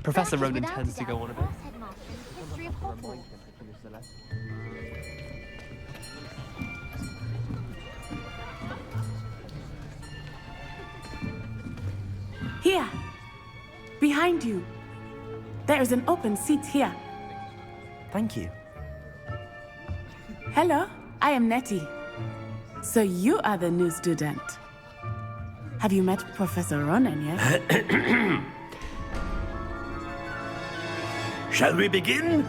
Professor Ronan tends to go on a bit. History of Hogwarts. Here, behind you. There is an open seat here. Thank you. Hello, I am Nettie. So you are the new student. Have you met Professor Ronan yet? Shall we begin?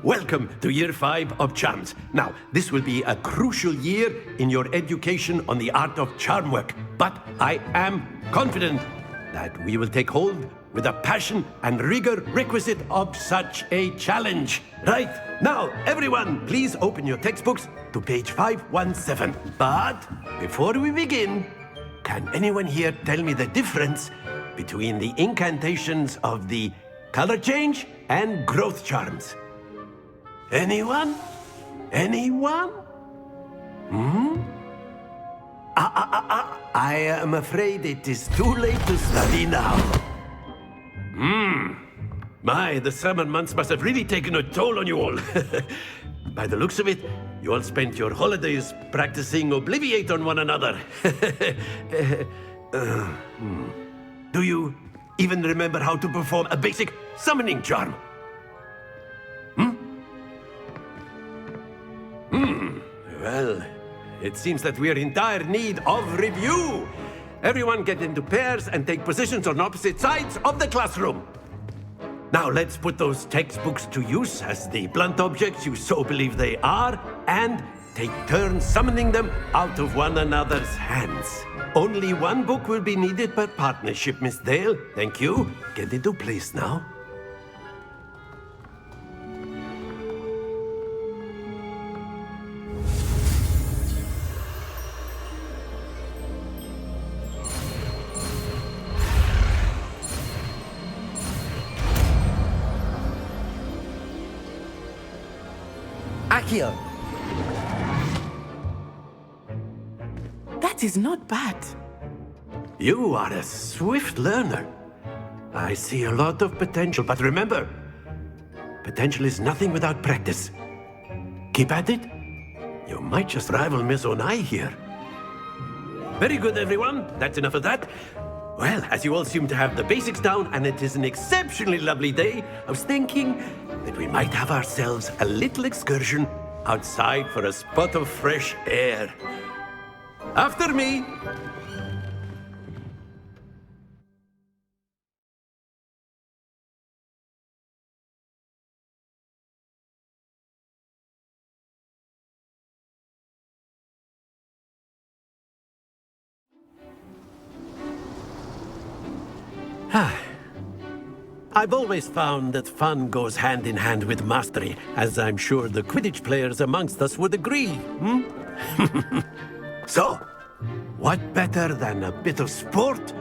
Welcome to Year 5 of Charms. Now, this will be a crucial year in your education on the art of charm work. But I am confident that we will take hold with the passion and rigor requisite of such a challenge. Right, now, everyone, please open your textbooks to page 517. But before we begin, can anyone here tell me the difference between the incantations of the color change and growth charms? Anyone? Anyone? I am afraid it is too late to study now. My, the summer months must have really taken a toll on you all. By the looks of it, you all spent your holidays practicing Obliviate on one another. Do you even remember how to perform a basic summoning charm? Well, it seems that we are in dire need of review. Everyone get into pairs and take positions on opposite sides of the classroom. Now let's put those textbooks to use as the blunt objects you so believe they are, and take turns summoning them out of one another's hands. Only one book will be needed per partnership, Miss Dale. Thank you. Get into place now. Accio! That is not bad. You are a swift learner. I see a lot of potential, but remember, potential is nothing without practice. Keep at it. You might just rival Miss Onai here. Very good, everyone. That's enough of that. Well, as you all seem to have the basics down, and it is an exceptionally lovely day, I was thinking that we might have ourselves a little excursion outside for a spot of fresh air. After me! I've always found that fun goes hand in hand with mastery, as I'm sure the Quidditch players amongst us would agree, So, what better than a bit of sport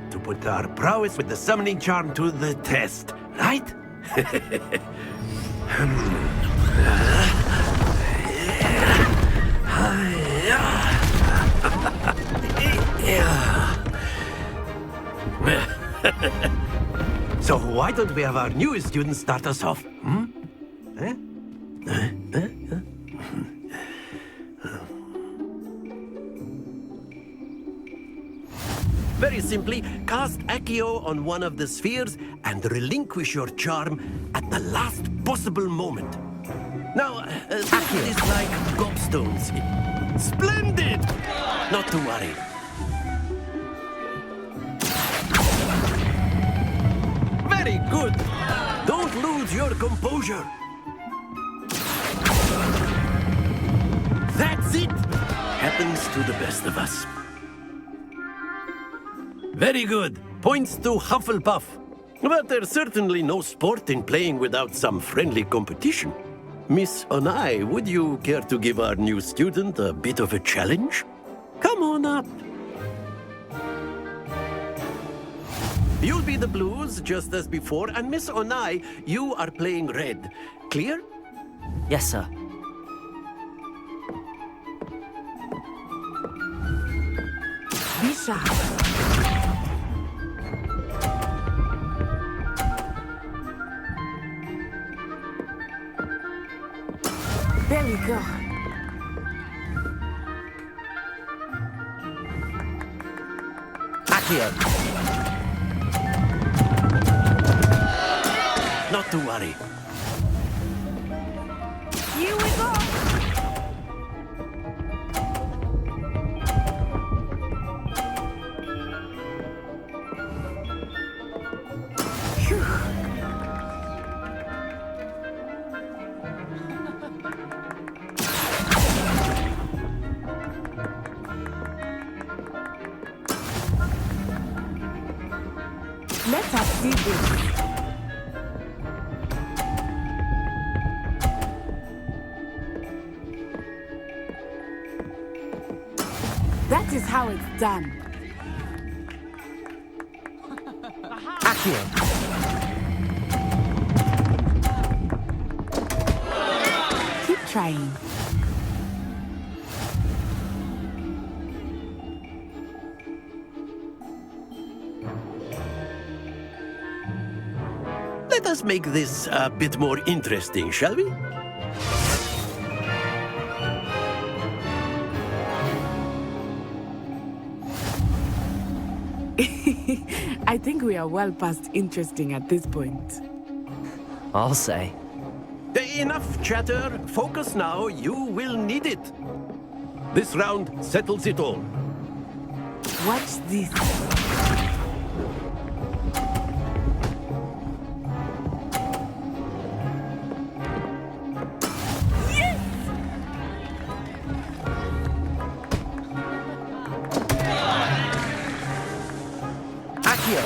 to put our prowess with the summoning charm to the test, right? So why don't we have our newest student start us off? Very simply, cast Accio on one of the spheres and relinquish your charm at the last possible moment. Now, Accio is like gobstones. Splendid! Not to worry. Very good. Don't lose your composure. That's it. Happens to the best of us. Very good. Points to Hufflepuff. But there's certainly no sport in playing without some friendly competition. Miss Onai, would you care to give our new student a bit of a challenge? Come on up. You'll be the blues, just as before, and Miss Onai, you are playing red. Clear? Yes, sir. Be sharp. go. Accio! Not to worry. Here we go. Let us see this. That is how it's done. Accio! Keep trying. Let us make this a bit more interesting, shall we? I think we are well past interesting at this point. I'll say. Enough chatter. Focus now. You will need it. This round settles it all. Watch this. Accio!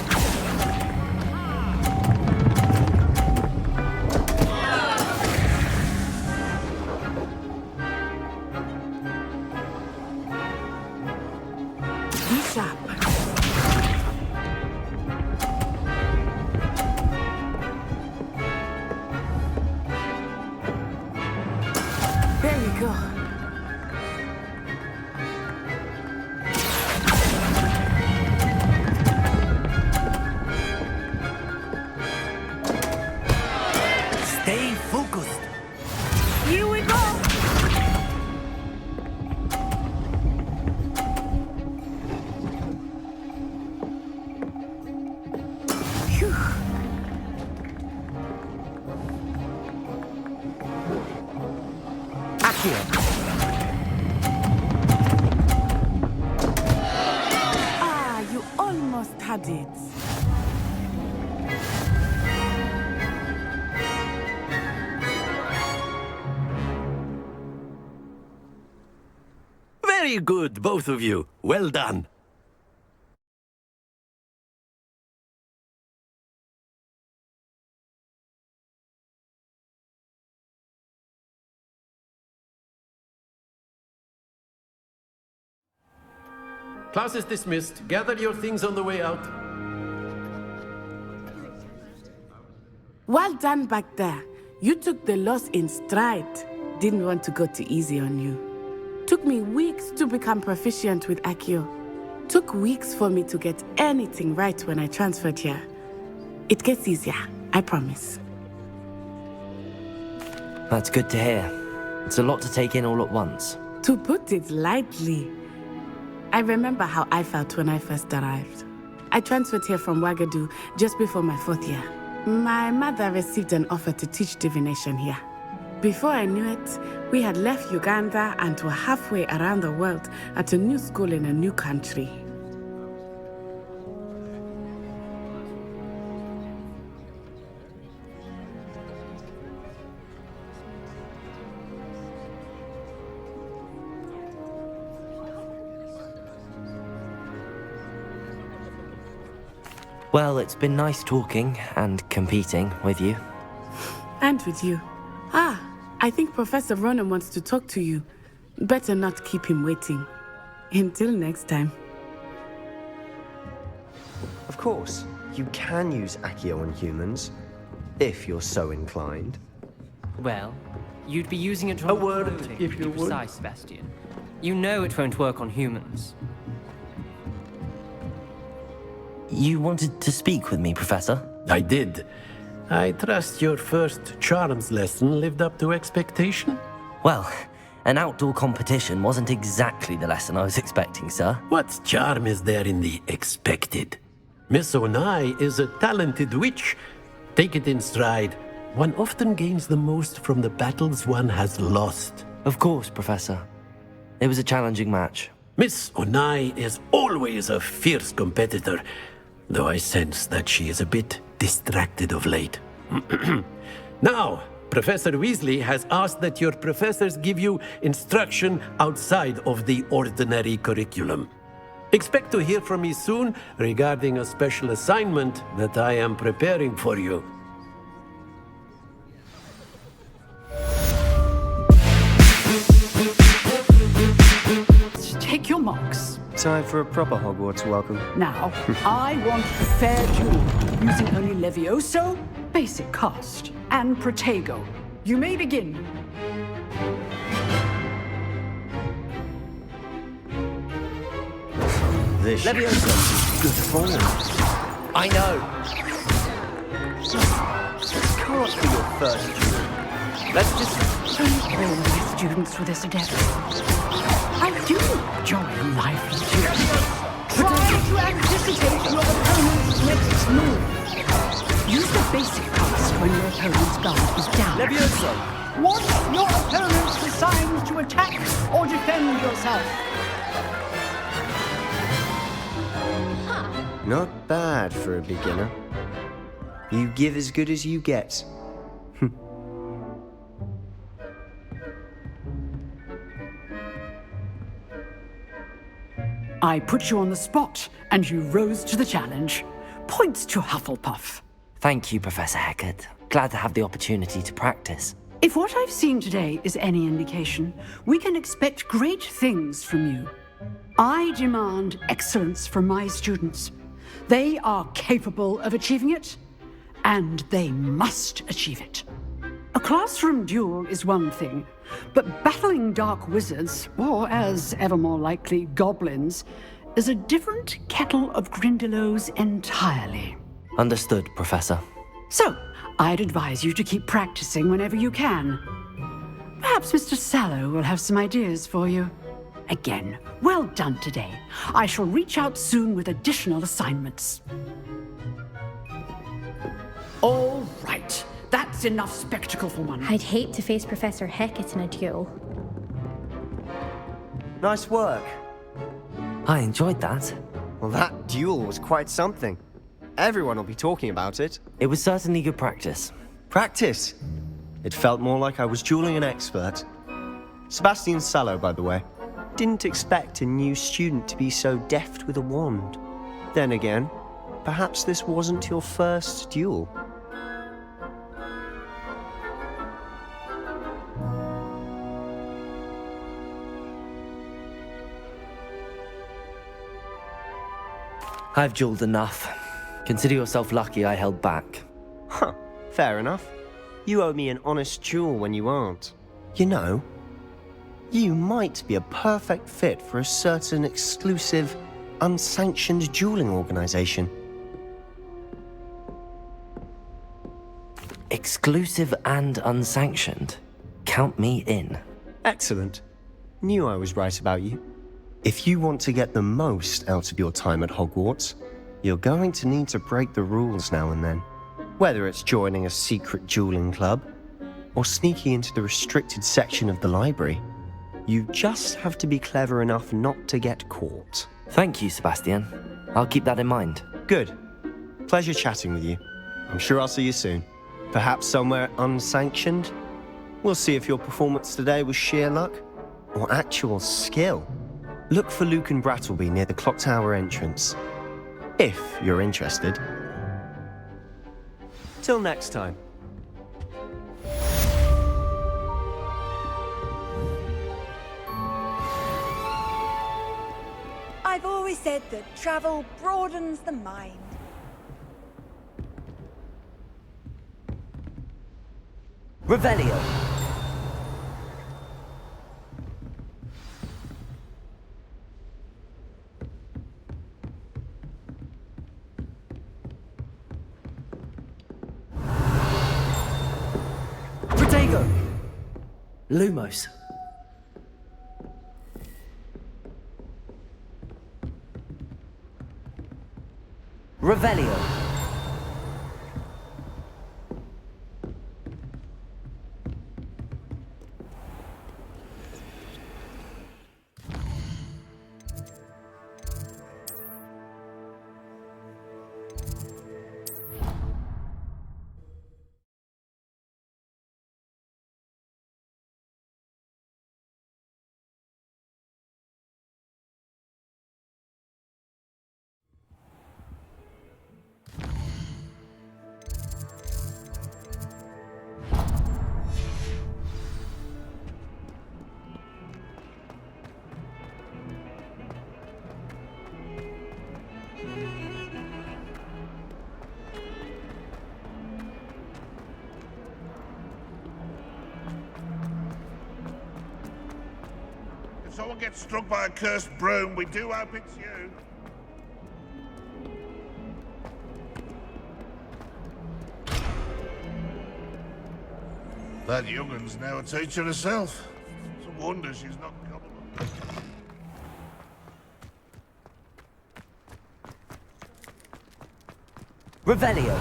Be sharp. There we go. Stay focused. Here we go. Phew. Accio! Ah, you almost had it. Very good, both of you. Well done. Class is dismissed. Gather your things on the way out. Well done back there. You took the loss in stride. Didn't want to go too easy on you. Took me weeks to become proficient with Accio. Took weeks for me to get anything right when I transferred here. It gets easier, I promise. That's good to hear. It's a lot to take in all at once. To put it lightly, I remember how I felt when I first arrived. I transferred here from Ouagadougou just before my 4th year. My mother received an offer to teach divination here. Before I knew it, we had left Uganda and were halfway around the world at a new school in a new country. Well, it's been nice talking and competing with you. And with you. Ah, I think Professor Ronan wants to talk to you. Better not keep him waiting. Until next time. Of course, you can use Accio on humans, if you're so inclined. Well, you'd be using it to A word, clothing, if to be you would. precise, Sebastian. You know it won't work on humans. You wanted to speak with me, Professor? I did. I trust your first charms lesson lived up to expectation? Well, an outdoor competition wasn't exactly the lesson I was expecting, sir. What charm is there in the expected? Miss Onai is a talented witch. Take it in stride. One often gains the most from the battles one has lost. Of course, Professor. It was a challenging match. Miss Onai is always a fierce competitor, though I sense that she is a bit distracted of late. Now, Professor Weasley has asked that your professors give you instruction outside of the ordinary curriculum. Expect to hear from me soon regarding a special assignment that I am preparing for you. Take your marks. Time for a proper Hogwarts welcome. Now, I want a fair duel using only Levioso, basic cast, and Protego. You may begin. This Leviosa. good form. I know. Can't be your first duel. Let's just... All my students with this adept. I do enjoy lively duels. Try to anticipate your opponent's next move. Use the basic cast when your opponent's guard is down. Leviosa. Watch your opponent decides to attack or defend yourself. Not bad for a beginner. You give as good as you get. I put you on the spot, and you rose to the challenge. Points to Hufflepuff. Thank you, Professor Hecat. Glad to have the opportunity to practice. If what I've seen today is any indication, we can expect great things from you. I demand excellence from my students. They are capable of achieving it, and they must achieve it. A classroom duel is one thing, but battling dark wizards, or as ever more likely, goblins, is a different kettle of Grindylows entirely. Understood, Professor. So, I'd advise you to keep practicing whenever you can. Perhaps Mr. Sallow will have some ideas for you. Again, well done today. I shall reach out soon with additional assignments. All right. That's enough spectacle for one. I'd hate to face Professor Hecat in a duel. Nice work. I enjoyed that. Well, that duel was quite something. Everyone will be talking about it. It was certainly good practice. Practice. It felt more like I was dueling an expert. Sebastian Sallow, by the way. Didn't expect a new student to be so deft with a wand. Then again, perhaps this wasn't your first duel. I've dueled enough. Consider yourself lucky I held back. Huh, fair enough. You owe me an honest duel when you aren't. You know, you might be a perfect fit for a certain exclusive, unsanctioned dueling organization. Exclusive and unsanctioned. Count me in. Excellent. Knew I was right about you. If you want to get the most out of your time at Hogwarts, you're going to need to break the rules now and then. Whether it's joining a secret dueling club, or sneaking into the restricted section of the library, you just have to be clever enough not to get caught. Thank you, Sebastian. I'll keep that in mind. Good. Pleasure chatting with you. I'm sure I'll see you soon. Perhaps somewhere unsanctioned? We'll see if your performance today was sheer luck, or actual skill. Look for Luke and Brattleby near the clock tower entrance. If you're interested. Till next time. I've always said that travel broadens the mind. Revelio. Lumos. Revelio. If someone gets struck by a cursed broom, we do hope it's you. That young'un's now a teacher herself. It's a wonder she's not gullible. Revelio.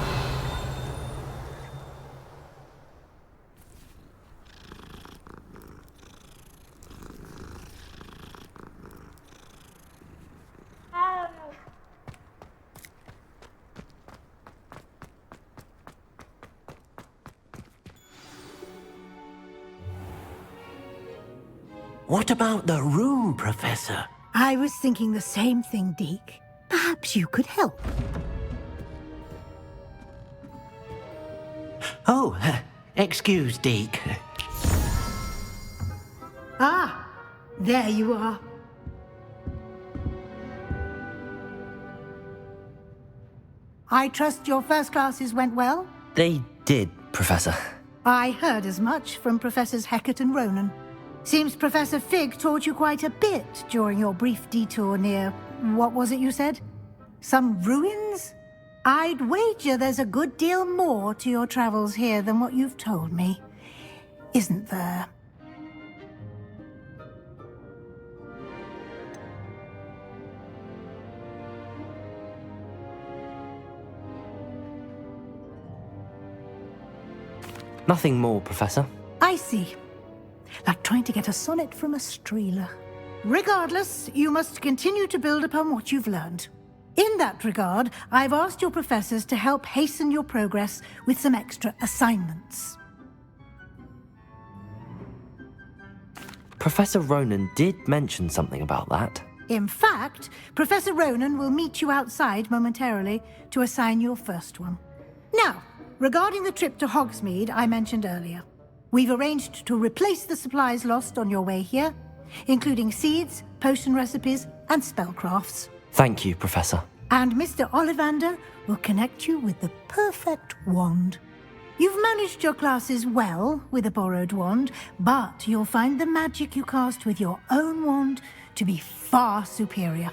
What about the room, Professor? I was thinking the same thing, Deke. Perhaps you could help. Oh, excuse, Deke. Ah, there you are. I trust your first classes went well? They did, Professor. I heard as much from Professors Hecat and Ronan. Seems Professor Fig taught you quite a bit during your brief detour near... what was it you said? Some ruins? I'd wager there's a good deal more to your travels here than what you've told me. Isn't there? Nothing more, Professor. I see. Like trying to get a sonnet from a streeler. Regardless, you must continue to build upon what you've learned. In that regard, I've asked your professors to help hasten your progress with some extra assignments. Professor Ronan did mention something about that. In fact, Professor Ronan will meet you outside momentarily to assign your first one. Now, regarding the trip to Hogsmeade I mentioned earlier, we've arranged to replace the supplies lost on your way here, including seeds, potion recipes, and spellcrafts. Thank you, Professor. And Mr. Ollivander will connect you with the perfect wand. You've managed your classes well with a borrowed wand, but you'll find the magic you cast with your own wand to be far superior.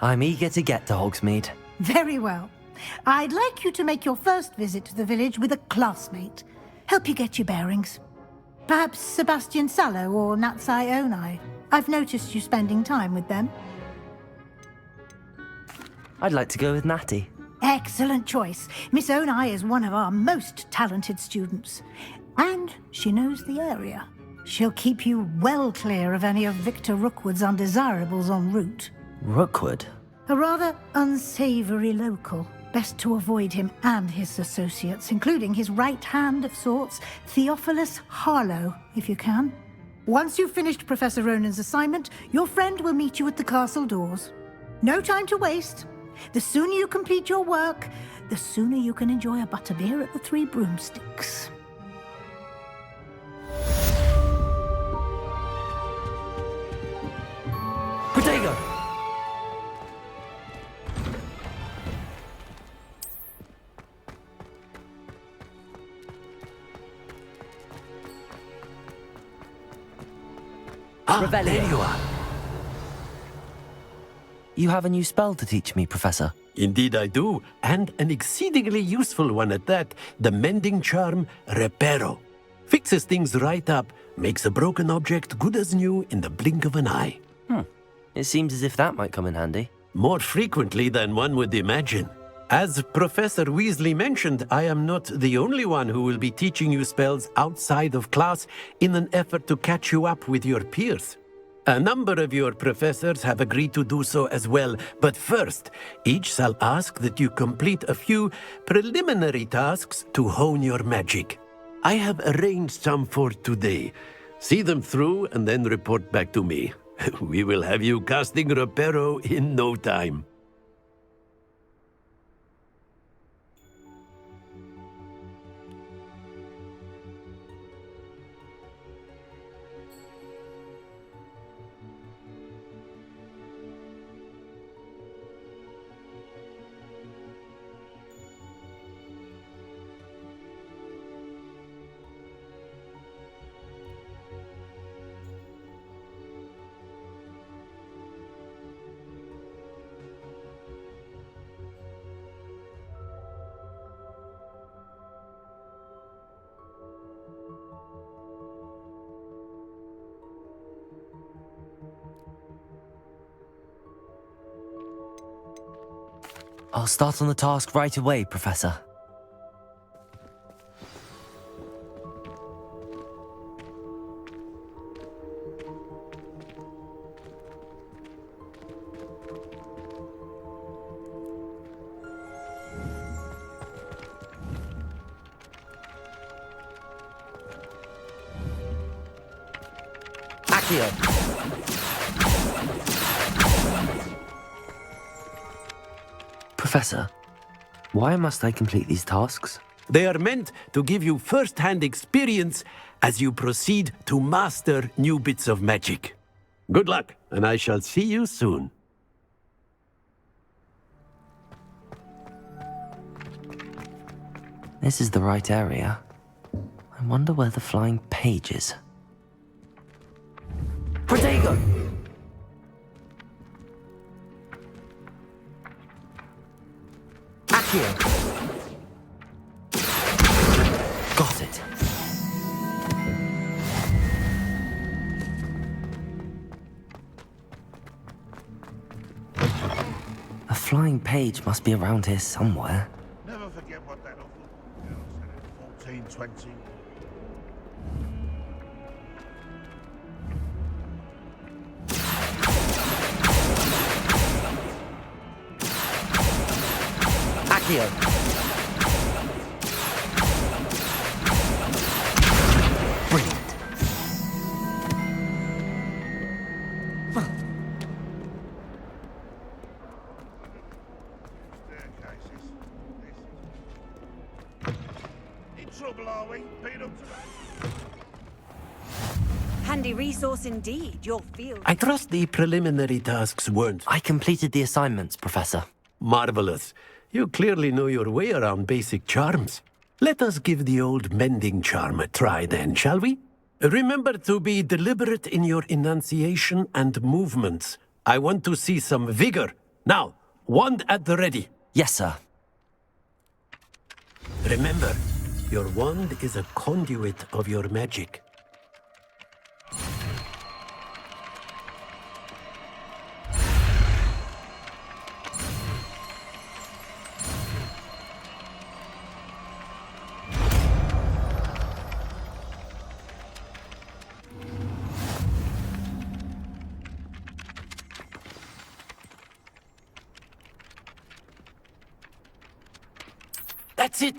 I'm eager to get to Hogsmeade. Very well. I'd like you to make your first visit to the village with a classmate. Help you get your bearings. Perhaps Sebastian Sallow or Natsai Onai. I've noticed you spending time with them. I'd like to go with Natty. Excellent choice. Miss Onai is one of our most talented students. And she knows the area. She'll keep you well clear of any of Victor Rookwood's undesirables en route. Rookwood? A rather unsavory local. Best to avoid him and his associates, including his right hand of sorts, Theophilus Harlow, if you can. Once you've finished Professor Ronan's assignment, your friend will meet you at the castle doors. No time to waste. The sooner you complete your work, the sooner you can enjoy a butterbeer at the Three Broomsticks. Protego! There you are. You have a new spell to teach me, Professor. Indeed I do, and an exceedingly useful one at that. The mending charm, Reparo. Fixes things right up, makes a broken object good as new in the blink of an eye. It seems as if that might come in handy. More frequently than one would imagine. As Professor Weasley mentioned, I am not the only one who will be teaching you spells outside of class in an effort to catch you up with your peers. A number of your professors have agreed to do so as well, but first, each shall ask that you complete a few preliminary tasks to hone your magic. I have arranged some for today. See them through and then report back to me. We will have you casting Reparo in no time. I'll start on the task right away, Professor. Accio! Professor, why must I complete these tasks? They are meant to give you first-hand experience as you proceed to master new bits of magic. Good luck, and I shall see you soon. This is the right area. I wonder where the flying page is. Protego! Accio! Got it. A flying page must be around here somewhere. Never forget what that awful girl said at 1420. Accio! Brilliant. Staircases. In trouble, are we? Beat up today? Handy resource indeed, your field. I trust the preliminary tasks weren't I completed the assignments, Professor. marvelous. You clearly know your way around basic charms. Let us give the old mending charm a try then, shall we? Remember to be deliberate in your enunciation and movements. I want to see some vigor. Now, wand at the ready. Yes, sir. Remember, your wand is a conduit of your magic. That's it!